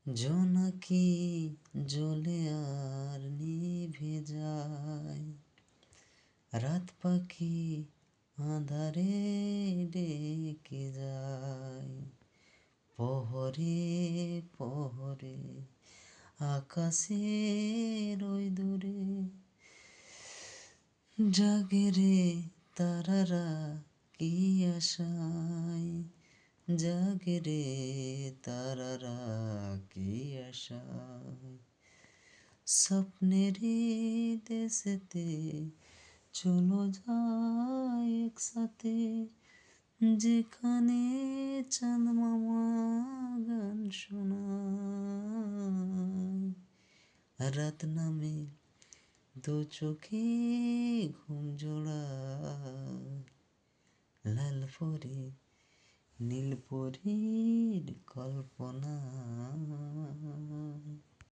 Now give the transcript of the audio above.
জোনাকি জ্বলে আর নিভে যায়, রাত পাখি আঁধারে ডেকে যায়। পহরে পহরে আকাশের ওই দূরে জাগে রে তারারা কি আশায়, জাগে রে তারারা কি আশায়। স্বপ্নেরই দেশেতে চলো যাই একসাথে, যেখানে চাঁদ মামা গান শোনায়। রাত নামে দু চোখে ঘুম জোড়ায়, লাল পরি নীল পরীর কল্পনা।